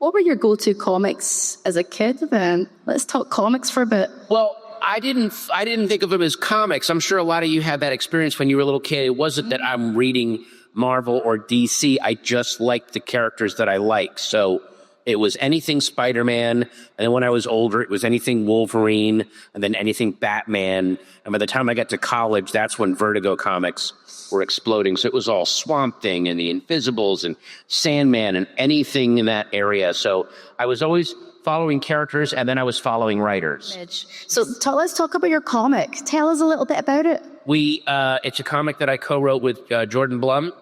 What were your go-to comics as a kid then? Let's talk comics for a bit. Well, I didn't think of them as comics. I'm sure a lot of you had that experience when you were a little kid. It wasn't that I'm reading Marvel or DC. I just liked the characters that I liked. So it was anything Spider-Man, and then when I was older, it was anything Wolverine, and then anything Batman. And by the time I got to college, that's when Vertigo comics were exploding. So it was all Swamp Thing and the Invisibles and Sandman and anything in that area. So I was always following characters, and then I was following writers. So let's talk about your comic. Tell us a little bit about it. It's a comic that I co-wrote with Jordan Blum,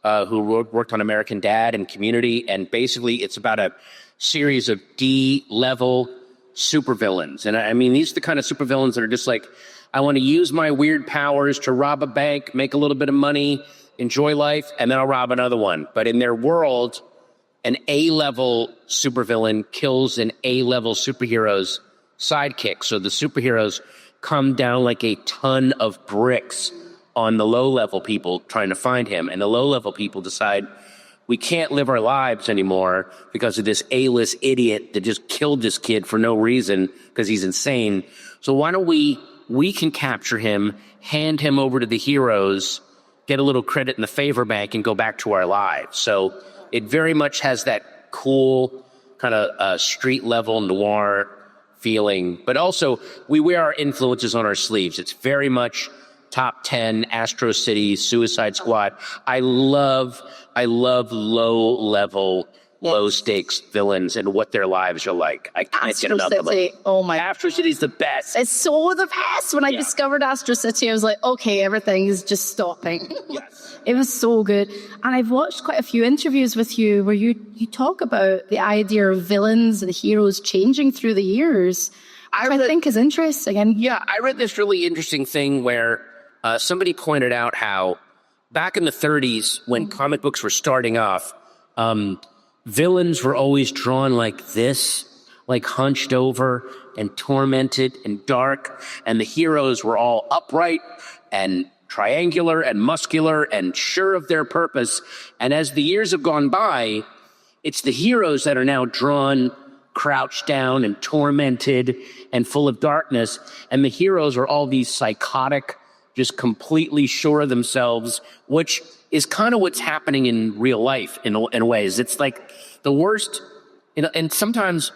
who worked on American Dad and Community, and basically it's about a series of D-level supervillains. And I mean, these are the kind of supervillains that are just like, I want to use my weird powers to rob a bank, make a little bit of money, enjoy life, and then I'll rob another one. But in their world, an A-level supervillain kills an A-level superhero's sidekick. So the superheroes come down like a ton of bricks on the low-level people trying to find him. And the low-level people decide, we can't live our lives anymore because of this A-list idiot that just killed this kid for no reason because he's insane. So why don't we can capture him, hand him over to the heroes, get a little credit in the favor bank, and go back to our lives. So it very much has that cool kind of street-level noir feeling. But also, we wear our influences on our sleeves. It's very much Top 10, Astro City, Suicide Squad. I love low-level, low-stakes villains and what their lives are like. I can't get enough of them. Oh my! Astro City's the best. It's so the best. When I discovered Astro City, I was like, okay, everything is just stopping. Yes. It was so good. And I've watched quite a few interviews with you where you talk about the idea of villains and heroes changing through the years, which I think is interesting. And yeah, I read this really interesting thing where somebody pointed out how back in the 30s, when comic books were starting off, villains were always drawn like this, like hunched over and tormented and dark, and the heroes were all upright and triangular and muscular and sure of their purpose. And as the years have gone by, it's the heroes that are now drawn crouched down and tormented and full of darkness, and the heroes are all these psychotic, just completely sure of themselves, which is kind of what's happening in real life in ways. It's like the worst, and sometimes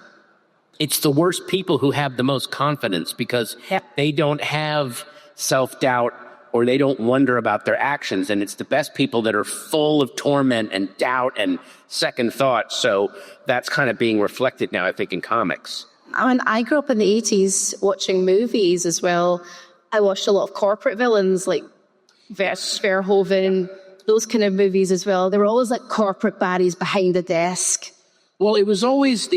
it's the worst people who have the most confidence because they don't have self-doubt or they don't wonder about their actions. And it's the best people that are full of torment and doubt and second thought. So that's kind of being reflected now, I think, in comics. I mean, I grew up in the 80s watching movies as well. I watched a lot of corporate villains like Verhoeven, those kind of movies as well. They were always like corporate baddies behind the desk. Well, it was always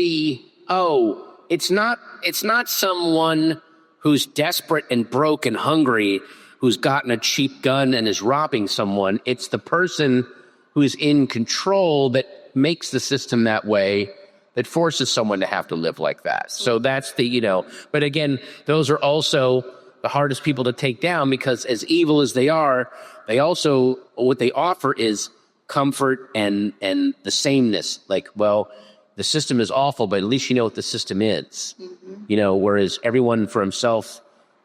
it's not someone who's desperate and broke and hungry, who's gotten a cheap gun and is robbing someone. It's the person who is in control that makes the system that way, that forces someone to have to live like that. So that's but again, those are also the hardest people to take down because as evil as they are, they also, what they offer is comfort and the sameness. Like, well, the system is awful, but at least you know what the system is. Mm-hmm. Whereas everyone for himself,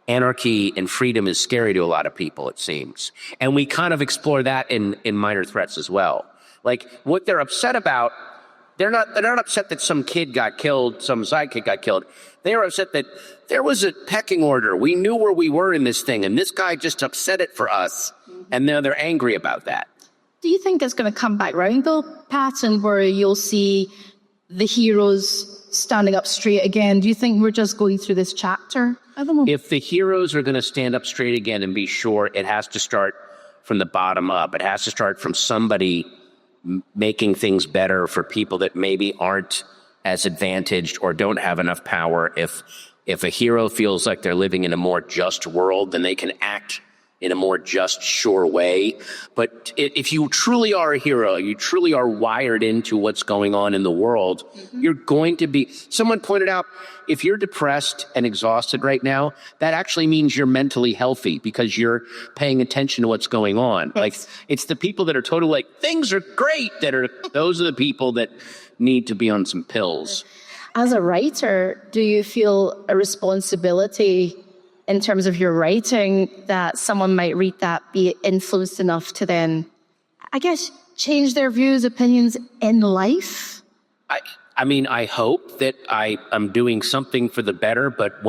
anarchy and freedom is scary to a lot of people, it seems. And we kind of explore that in Minor Threats as well. Like, what they're upset about, they're not upset that some kid got killed, some sidekick got killed. They are upset that there was a pecking order. We knew where we were in this thing, and this guy just upset it for us. Mm-hmm. And now they're angry about that. Do you think it's going to come back round, though, Patton, where you'll see the heroes standing up straight again? Do you think we're just going through this chapter? I don't know. If the heroes are going to stand up straight again and be sure, it has to start from the bottom up. It has to start from somebody making things better for people that maybe aren't as advantaged or don't have enough power. If a hero feels like they're living in a more just world, then they can act in a more just, sure way. But if you truly are a hero, you truly are wired into what's going on in the world, you're going to be, someone pointed out, if you're depressed and exhausted right now, that actually means you're mentally healthy because you're paying attention to what's going on. Like, it's the people that are totally like, things are great, those are the people that need to be on some pills. As a writer, do you feel a responsibility in terms of your writing that someone might read that, be influenced enough to then, I guess, change their views, opinions in life? I mean, I hope that I am doing something for the better, but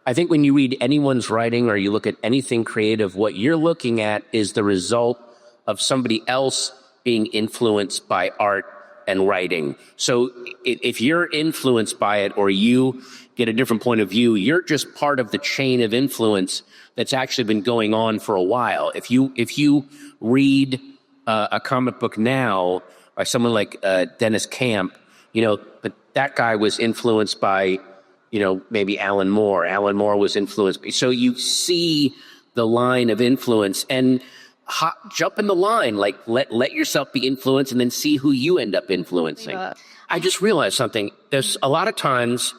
I think when you read anyone's writing or you look at anything creative, what you're looking at is the result of somebody else being influenced by art and writing. So if you're influenced by it or you get a different point of view, you're just part of the chain of influence that's actually been going on for a while. If you read a comic book now by someone like Dennis Camp, but that guy was influenced by, maybe Alan Moore. Alan Moore was influenced. So you see the line of influence and jump in the line, like let yourself be influenced and then see who you end up influencing. I just realized something. There's a lot of times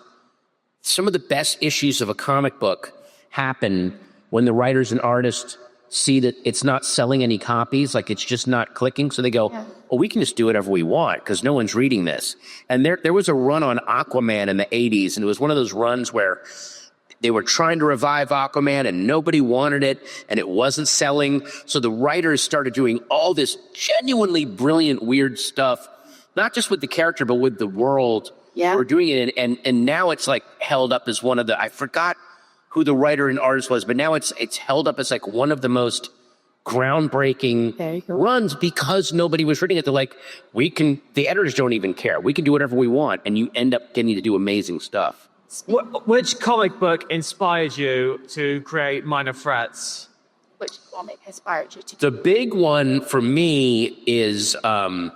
some of the best issues of a comic book happen when the writers and artists see that it's not selling any copies, like it's just not clicking. So they go, well, we can just do whatever we want because no one's reading this. And there was a run on Aquaman in the 80s, and it was one of those runs where they were trying to revive Aquaman and nobody wanted it and it wasn't selling. So the writers started doing all this genuinely brilliant, weird stuff, not just with the character, but with the world. Yeah. We're doing it. And now it's like held up as one of the, I forgot who the writer and artist was, but now it's held up as like one of the most groundbreaking runs because nobody was reading it. They're like, the editors don't even care. We can do whatever we want. And you end up getting to do amazing stuff. Which comic book inspired you to create Minor Threats? Which comic inspired you to? The big one for me is the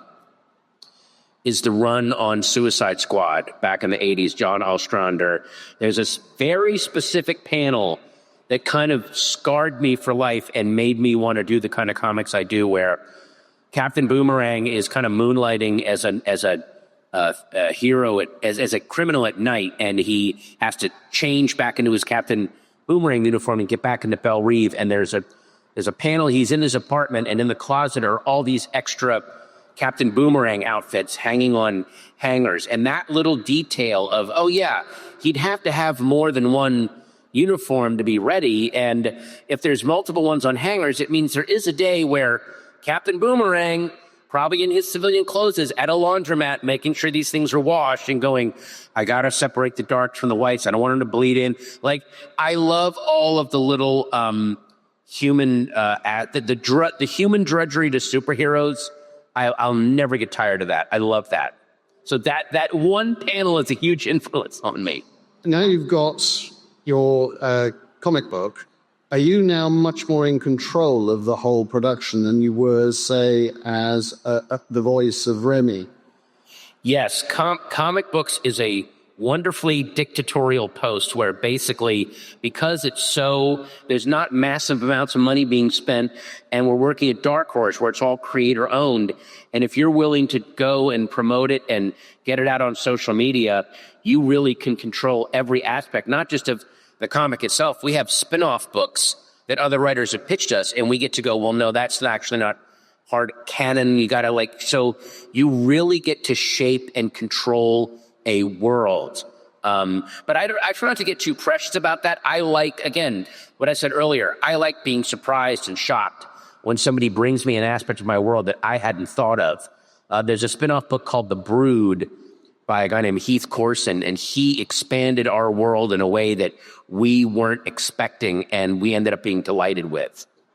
run on Suicide Squad back in the 80s, John Ostrander. There's this very specific panel that kind of scarred me for life and made me want to do the kind of comics I do, where Captain Boomerang is kind of moonlighting as a hero, as a criminal at night, and he has to change back into his Captain Boomerang uniform and get back into Belle Reve. And there's a panel, he's in his apartment, and in the closet are all these extra Captain Boomerang outfits hanging on hangers. And that little detail of, oh yeah, he'd have to have more than one uniform to be ready. And if there's multiple ones on hangers, it means there is a day where Captain Boomerang, probably in his civilian clothes, is at a laundromat making sure these things are washed and going, I got to separate the darks from the whites. I don't want them to bleed in. Like, I love all of the little human, the human drudgery to superheroes. I'll never get tired of that. I love that. So that one panel is a huge influence on me. Now you've got your comic book. Are you now much more in control of the whole production than you were, say, as the voice of Remy? Yes, comic books is a wonderfully dictatorial post where basically, because there's not massive amounts of money being spent, and we're working at Dark Horse where it's all creator owned. And if you're willing to go and promote it and get it out on social media, you really can control every aspect, not just of the comic itself. We have spin-off books that other writers have pitched us, and we get to go, well, no, that's actually not hard canon. You gotta so you really get to shape and control a world. But I try not to get too precious about that. I like, again, what I said earlier, I like being surprised and shocked when somebody brings me an aspect of my world that I hadn't thought of. There's a spin-off book called The Brood by a guy named Heath Corson, and he expanded our world in a way that we weren't expecting, and we ended up being delighted with.